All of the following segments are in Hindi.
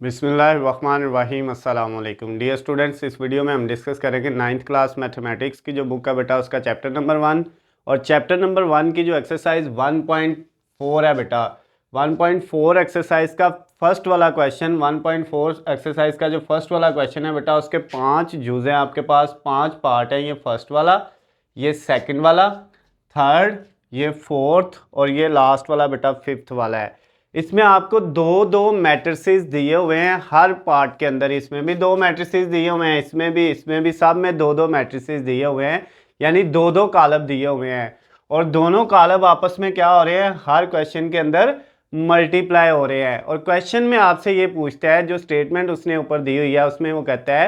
बिस्मिल्लाहिर्रहमानिर्रहीम अस्सलाम वालेकुम डियर स्टूडेंट्स। इस वीडियो में हम डिस्कस करेंगे नाइन्थ क्लास मैथमेटिक्स की जो बुक है बेटा उसका चैप्टर नंबर 1 और चैप्टर नंबर 1 की जो एक्सरसाइज 1.4 है बेटा 1.4 एक्सरसाइज का फर्स्ट वाला क्वेश्चन 1.4 एक्सरसाइज का जो फर्स्ट वाला क्वेश्चन है बेटा उसके 5 जूज़ हैं आपके पास, 5 पार्ट हैं। ये फर्स्ट वाला, ये सेकंड वाला, थर्ड, ये फोर्थ और ये लास्ट वाला बेटा फिफ्थ वाला है। इसमें आपको दो दो मैट्रिसेस दिए हुए हैं हर पार्ट के अंदर। इसमें भी दो मैट्रिसेस दिए हुए हैं, इसमें भी सब में दो दो मैट्रिसेस दिए हुए हैं, यानी दो दो कॉलम दिए हुए हैं। और दोनों कॉलम आपस में क्या हो रहे हैं, हर क्वेश्चन के अंदर मल्टीप्लाई हो रहे हैं। और क्वेश्चन में आपसे ये पूछता है, जो स्टेटमेंट उसने ऊपर दी हुई है उसमें वो कहता है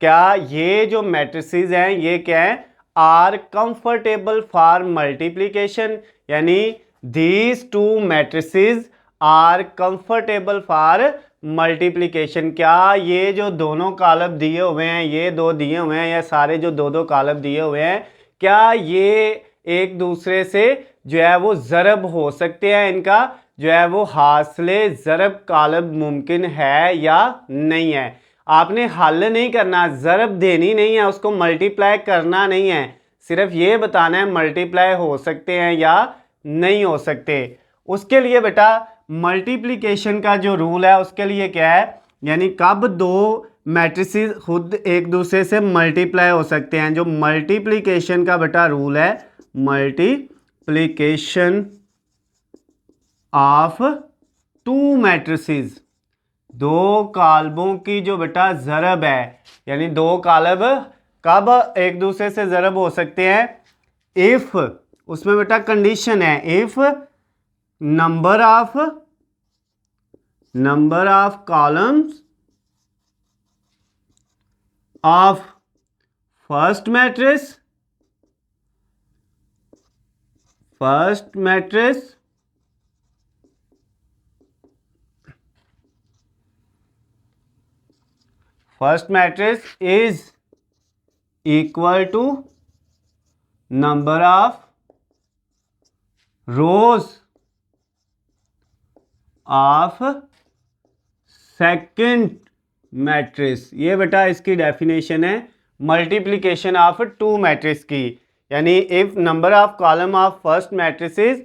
क्या ये जो मैट्रिसेस हैं ये क्या है, आर कंफर्टेबल फॉर मल्टीप्लीकेशन, यानी these two matrices are comfortable for multiplication. क्या ये जो दोनों कॉलम दिए हुए हैं, ये दो दिए हुए हैं या सारे जो दो दो कॉलम दिए हुए हैं, क्या ये एक दूसरे से जो है वो ज़रब हो सकते हैं, इनका जो है वो हासिले ज़रब कॉलम मुमकिन है या नहीं है। आपने हल नहीं करना, ज़रब देनी नहीं है, उसको मल्टीप्लाई करना नहीं है, सिर्फ ये बताना है मल्टीप्लाई हो सकते हैं या नहीं हो सकते। उसके लिए बेटा मल्टीप्लिकेशन का जो रूल है उसके लिए क्या है, यानी कब दो मैट्रिसेस खुद एक दूसरे से मल्टीप्लाई हो सकते हैं। जो मल्टीप्लिकेशन का बेटा रूल है, मल्टीप्लिकेशन ऑफ टू मैट्रिसेस, दो कालबों की जो बेटा ज़रब है, यानी दो कालब कब एक दूसरे से ज़रब हो सकते हैं, इफ, उसमें बेटा कंडीशन है, if number of columns of first matrix is equal to number of rows of second matrix. ये बेटा इसकी डेफिनेशन है मल्टीप्लिकेशन ऑफ टू मैट्रिक्स की, यानी if number of column of first matrices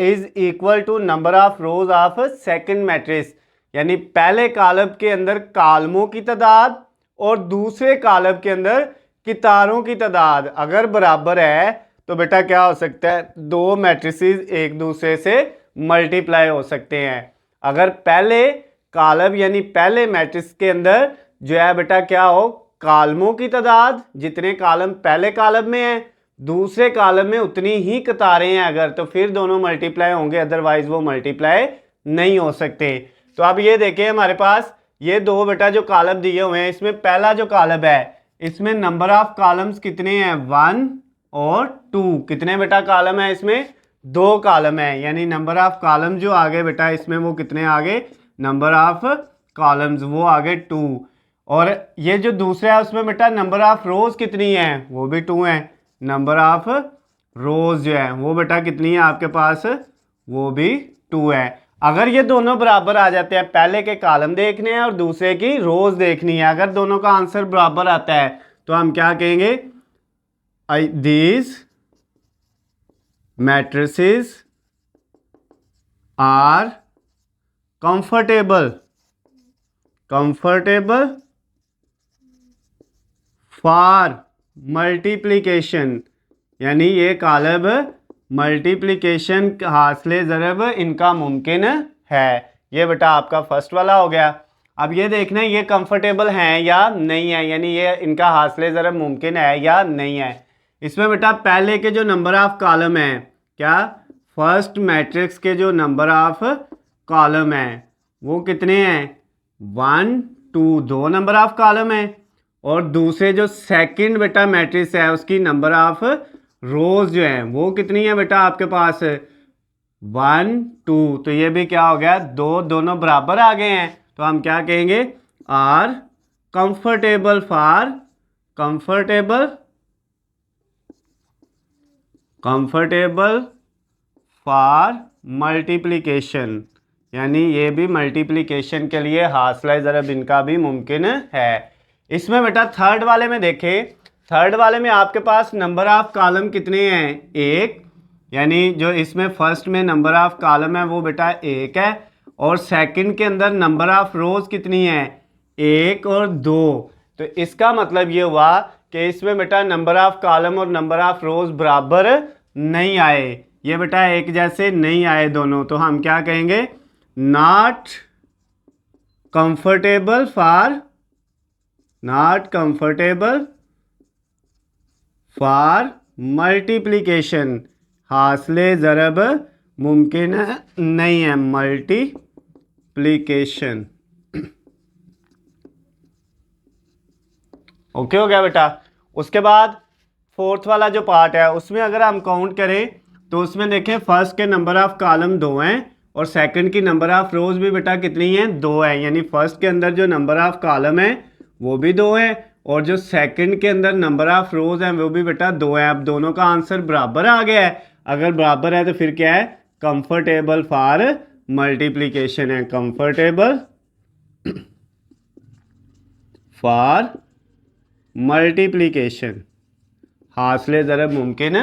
is equal to number of rows of second matrix, यानी पहले कॉलम के अंदर कॉलमों की तादाद और दूसरे कॉलम के अंदर कितारों की तादाद अगर बराबर है तो बेटा क्या हो सकता है, दो मैट्रिसेस एक दूसरे से मल्टीप्लाई हो सकते हैं। अगर पहले कॉलम यानी पहले मैट्रिक्स के अंदर जो है बेटा क्या हो, कॉलमों की तादाद जितने कॉलम पहले कॉलम में है दूसरे कॉलम में उतनी ही कतारें हैं अगर, तो फिर दोनों मल्टीप्लाई होंगे, अदरवाइज वो मल्टीप्लाई नहीं हो सकते। तो अब ये देखें हमारे पास ये दो बेटा जो कॉलम दिए हुए हैं, इसमें पहला जो कॉलम है इसमें नंबर ऑफ कॉलम्स कितने हैं, 1 और 2। कितने बेटा कॉलम है इसमें, दो कॉलम है, यानी नंबर ऑफ कॉलम जो आगे बेटा इसमें वो कितने आगे, नंबर ऑफ कॉलम्स वो आगे 2। और ये जो दूसरा है उसमें बेटा नंबर ऑफ रोज कितनी है, वो भी 2 है, नंबर ऑफ रोज जो है वो बेटा कितनी है आपके पास, वो भी 2 है। अगर ये दोनों बराबर आ जाते हैं, पहले के कॉलम देखने हैं और दूसरे की रोज देखनी है, अगर दोनों का आंसर बराबर आता है तो हम क्या कहेंगे, these matrices are comfortable for multiplication, यानी ये कॉलम मल्टीप्लिकेशन हासिले ज़रब इनका मुमकिन है। ये बेटा आपका फर्स्ट वाला हो गया। अब ये देखना है ये कंफर्टेबल हैं या नहीं है, यानी ये इनका हासिले ज़रब मुमकिन है या नहीं है। इसमें बेटा पहले के जो नंबर ऑफ कॉलम हैं, क्या फर्स्ट मैट्रिक्स के जो नंबर ऑफ कॉलम हैं वो कितने हैं, 1 2, दो नंबर ऑफ कॉलम है। और दूसरे जो सेकंड बेटा मैट्रिक्स है उसकी नंबर ऑफ रोज जो है वो कितनी है बेटा आपके पास, 1 2। तो ये भी क्या हो गया, दोनों बराबर आ गए हैं, तो हम क्या कहेंगे, आर कंफर्टेबल फॉर मल्टीप्लिकेशन, यानी ये भी मल्टीप्लिकेशन के लिए हासिल ज़रब इनका भी मुमकिन है। इसमें बेटा थर्ड वाले में देखें, थर्ड वाले में आपके पास नंबर ऑफ कॉलम कितने हैं, एक, यानी जो इसमें फर्स्ट में नंबर ऑफ कॉलम है वो बेटा एक है, और सेकंड के अंदर नंबर ऑफ रोज कितनी है, एक और दो। तो इसका मतलब ये हुआ कि इसमें बेटा नंबर ऑफ कॉलम और नंबर ऑफ रोज बराबर नहीं आए, ये बेटा एक जैसे नहीं आए दोनों, तो हम क्या कहेंगे, नॉट कंफर्टेबल फॉर मल्टीप्लिकेशन, हासिले ज़रब मुमकिन नहीं है, मल्टीप्लिकेशन। ओके हो गया बेटा। उसके बाद फोर्थ वाला जो पार्ट है उसमें अगर हम काउंट करें तो उसमें देखें फर्स्ट के नंबर ऑफ कॉलम 2 हैं और सेकंड की नंबर ऑफ रोज भी बेटा कितनी है, 2 है, यानी फर्स्ट के अंदर जो नंबर ऑफ कॉलम है वो भी 2 है और जो सेकंड के अंदर नंबर ऑफ रोज हैं वो भी बेटा 2 है। अब दोनों का आंसर बराबर आ गया है, अगर बराबर है तो फिर क्या है, कंफर्टेबल फॉर मल्टीप्लिकेशन है, कंफर्टेबल फॉर मल्टीप्लिकेशन, हासिले ज़रब मुमकिन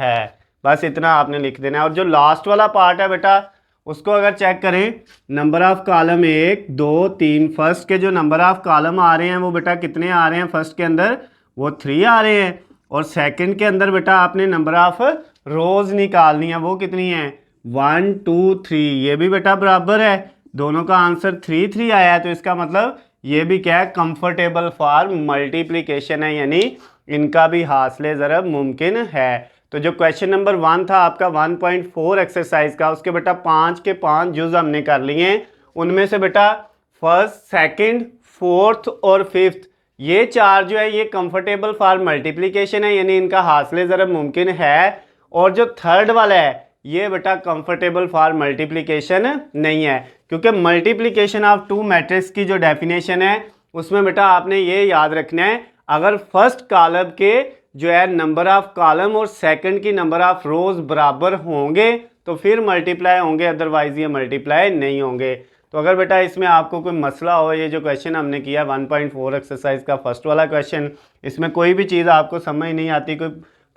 है। बस इतना आपने लिख देना है। और जो लास्ट वाला पार्ट है बेटा उसको अगर चेक करें, नंबर ऑफ कॉलम 1 2 3, फर्स्ट के जो नंबर ऑफ कॉलम आ रहे हैं वो बेटा कितने आ रहे हैं, फर्स्ट के अंदर वो 3 आ रहे हैं, और सेकंड के अंदर बेटा आपने नंबर ऑफ रोज निकालनी है, वो कितनी है, 1 2 3, ये भी बेटा बराबर है, दोनों का आंसर 3 3 आया है, तो इसका मतलब ये भी क्या है, कंफर्टेबल फॉर मल्टीप्लिकेशन है, यानी इनका भी हासिले ज़रब मुमकिन है। तो जो क्वेश्चन नंबर 1 था आपका 1.4 एक्सरसाइज का, उसके बेटा 5 के 5 जुज हमने कर लिए हैं, उनमें से बेटा फर्स्ट सेकंड फोर्थ और फिफ्थ ये 4 जो है ये कंफर्टेबल फॉर मल्टीप्लिकेशन है, यानी इनका हासिले ज़रब मुमकिन है, और जो थर्ड वाला है ये बेटा कंफर्टेबल फॉर मल्टीप्लिकेशन नहीं है, क्योंकि मल्टीप्लिकेशन ऑफ टू मैट्रिक्स की जो डेफिनेशन है उसमें बेटा आपने ये याद रखना है, अगर फर्स्ट कॉलम के जो है नंबर ऑफ कॉलम और सेकंड की नंबर ऑफ रोज बराबर होंगे तो फिर मल्टीप्लाई होंगे, अदरवाइज ये मल्टीप्लाई नहीं होंगे। तो अगर बेटा इसमें आपको कोई मसला हो, ये जो क्वेश्चन हमने किया 1.4 एक्सरसाइज का फर्स्ट वाला क्वेश्चन, इसमें कोई भी चीज़ आपको समझ नहीं आती, कोई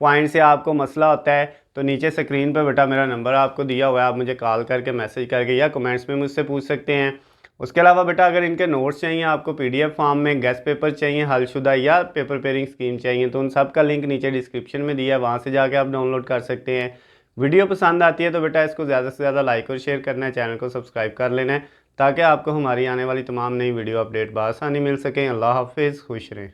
पॉइंट से आपको मसला होता है, तो नीचे स्क्रीन पर बेटा मेरा नंबर आपको दिया हुआ है, आप मुझे कॉल करके मैसेज करके या कमेंट्स में मुझसे पूछ सकते हैं। उसके अलावा बेटा अगर इनके नोट्स चाहिए आपको पीडीएफ फॉर्म में, गेस्ट पेपर चाहिए हलशुदा या पेपर पेयरिंग स्कीम चाहिए, तो उन सब का लिंक नीचे डिस्क्रिप्शन में दिया है, वहाँ से जाके आप डाउनलोड कर सकते हैं। वीडियो पसंद आती है तो बेटा इसको ज़्यादा से ज़्यादा लाइक और शेयर करना है, चैनल को सब्सक्राइब कर लेना है ताकि आपको हमारी आने वाली तमाम नई वीडियो अपडेट बआसानी मिल सकें। अल्लाह हाफिज़, खुश रहें।